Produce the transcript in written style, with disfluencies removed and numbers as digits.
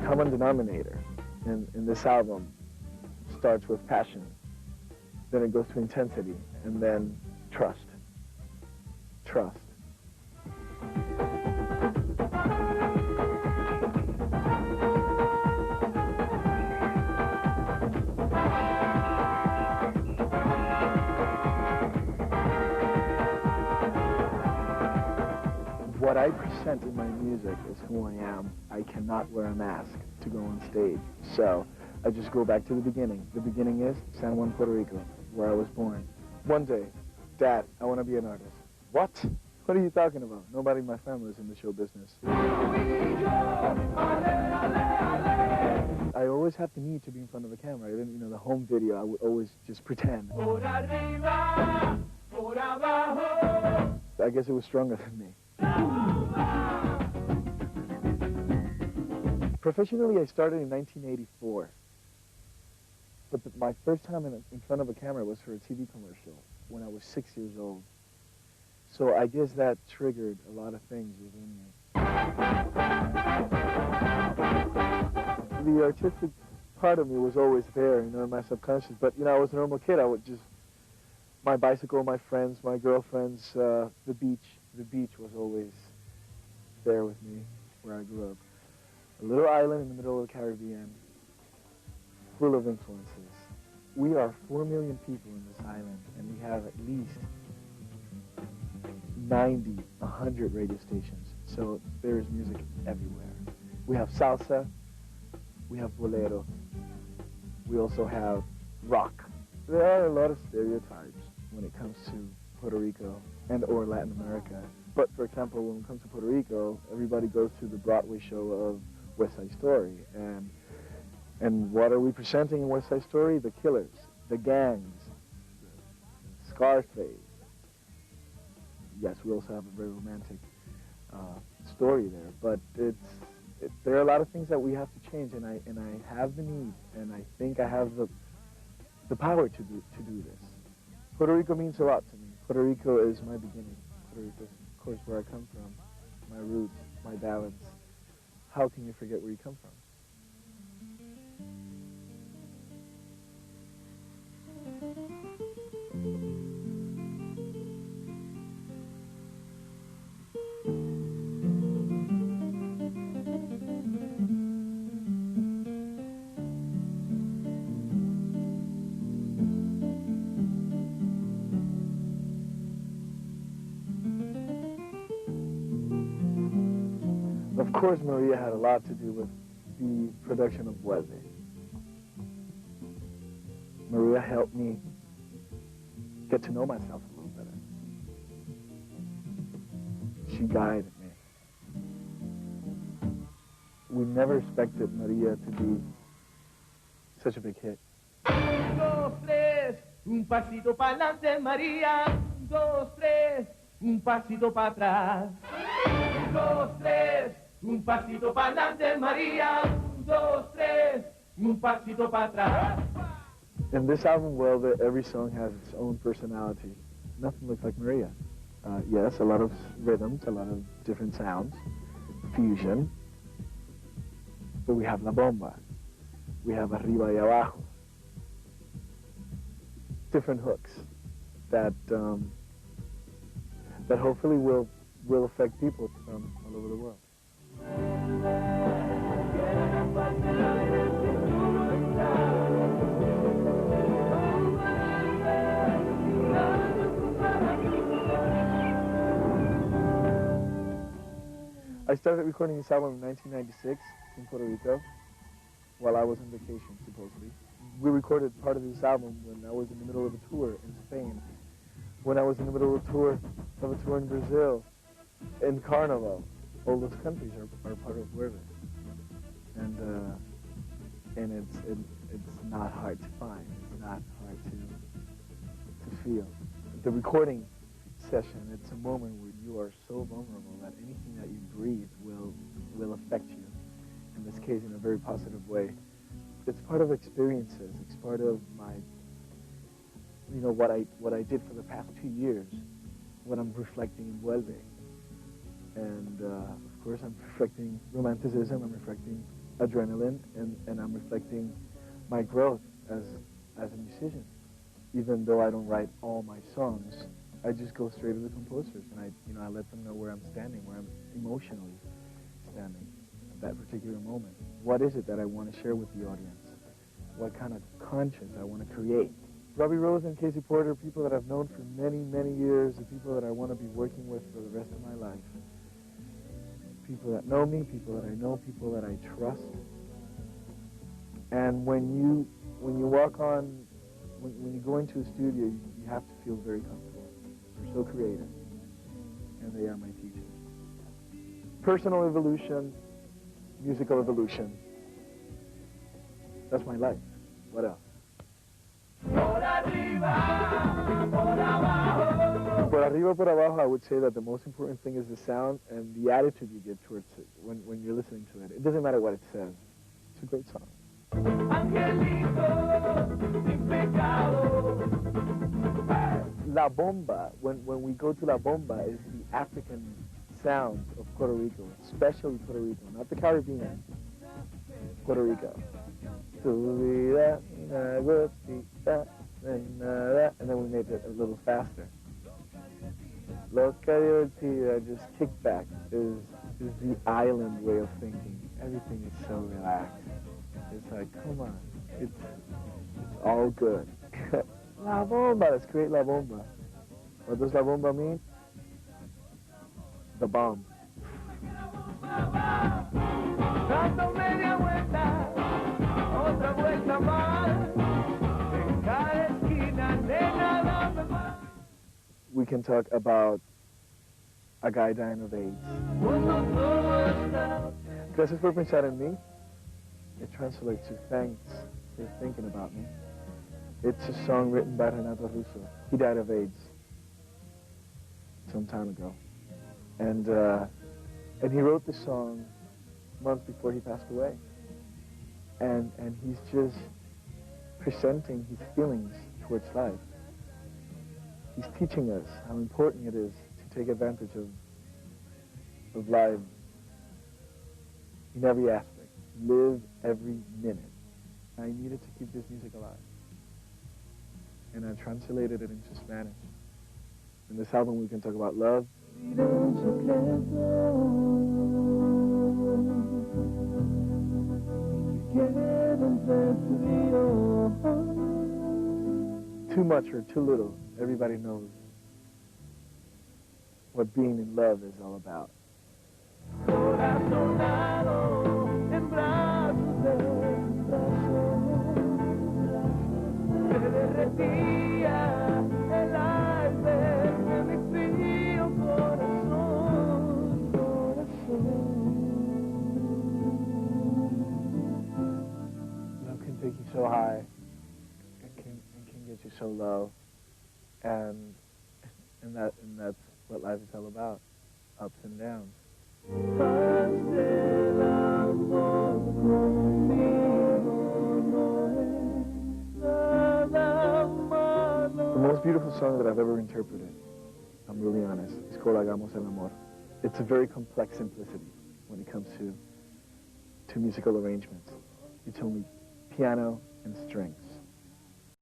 common denominator in this album starts with passion, then it goes to intensity, and then trust. Trust. What I present in my music is who I am. I cannot wear a mask to go on stage. So I just go back to the beginning. The beginning is San Juan, Puerto Rico, where I was born. One day, Dad, I want to be an artist. What? What are you talking about? Nobody in my family is in the show business. I always had the need to be in front of a camera. Even, the home video, I would always just pretend. I guess it was stronger than me. Professionally, I started in 1984. But my first time in front of a camera was for a TV commercial when I was 6 years old. So I guess that triggered a lot of things within me. The artistic part of me was always there, in my subconscious. But, I was a normal kid. I would just, my bicycle, my friends, my girlfriends, the beach. The beach was always there with me where I grew up. A little island in the middle of the Caribbean, full of influences. We are 4 million people in this island, and we have at least 90, 100 radio stations. So there is music everywhere. We have salsa, we have bolero, we also have rock. There are a lot of stereotypes when it comes to Puerto Rico and or Latin America. But for example, when it comes to Puerto Rico, everybody goes to the Broadway show of West Side Story. And what are we presenting in West Side Story? The killers, the gangs, Scarface. Yes, we also have a very romantic story there, but there are a lot of things that we have to change, and I have the need, and I think I have the power to do this. Puerto Rico means a lot to me. Puerto Rico is my beginning. Puerto Rico is, of course, where I come from, my roots, my ballads. How can you forget where you come from? Of course, Maria had a lot to do with the production of Vuelve. Maria helped me get to know myself a little better. She guided me. We never expected Maria to be such a big hit. Un, dos, tres, un pasito pa'lante, María. Un, dos, tres, un pasito para atrás. Un, dos, tres. Un pasito pa'lante, María. Un, dos, tres. Un pasito para atrás. In this album, Vuelve, every song has its own personality. Nothing looks like Maria. Yes, a lot of rhythms, a lot of different sounds, fusion. But we have La Bomba. We have Arriba y Abajo. Different hooks that that hopefully will affect people from all over the world. I started recording this album in 1996 in Puerto Rico while I was on vacation, supposedly. We recorded part of this album when I was in the middle of a tour in Spain, when I was in the middle of a tour in Brazil, in Carnival. All those countries are part of Vuelve. And it's not hard to find. It's not hard to feel. The recording session, it's a moment where you are so vulnerable that anything that you breathe will affect you. In this case, in a very positive way. It's part of experiences. It's part of my, what I did for the past 2 years, what I'm reflecting in Vuelve. And of course, I'm reflecting romanticism. I'm reflecting adrenaline, and I'm reflecting my growth as a musician. Even though I don't write all my songs, I just go straight to the composers, and I let them know where I'm standing, where I'm emotionally standing at that particular moment. What is it that I want to share with the audience? What kind of conscience I want to create? Robbie Rose and Casey Porter are people that I've known for many, many years, the people that I want to be working with for the rest of my life. People that know me, people that I know, people that I trust. And when you walk on, when you go into a studio, you have to feel very comfortable. They're so creative, and they are my teachers. Personal evolution, musical evolution. That's my life. What else? Por arriba, por abajo, I would say that the most important thing is the sound and the attitude you give towards it when you're listening to it. It doesn't matter what it says. It's a great song. La Bomba, when we go to La Bomba, is the African sounds of Puerto Rico, especially Puerto Rico, not the Caribbean, Puerto Rico. And then we made it a little faster. Loca divertida, just kickback, is the island way of thinking. Everything is so relaxed. It's like, come on, it's all good. La Bomba, let's create La Bomba. What does La Bomba mean? The bomb. We can talk about a guy dying of AIDS. Gracias por pensar en mí. It translates to thanks for thinking about me. It's a song written by Renato Russo. He died of AIDS some time ago. And he wrote the song months before he passed away. And he's just presenting his feelings towards life. He's teaching us how important it is to take advantage of life in every aspect. Live every minute. I needed to keep this music alive. And I translated it into Spanish. In this album we can talk about love. Too much or too little, everybody knows what being in love is all about. Love can take you so high, it can get you so low, and that's what life is all about, ups and downs. The most beautiful song that I've ever interpreted, I'm really honest, is called Hagamos el Amor. It's a very complex simplicity when it comes to musical arrangements. It's only piano and strings.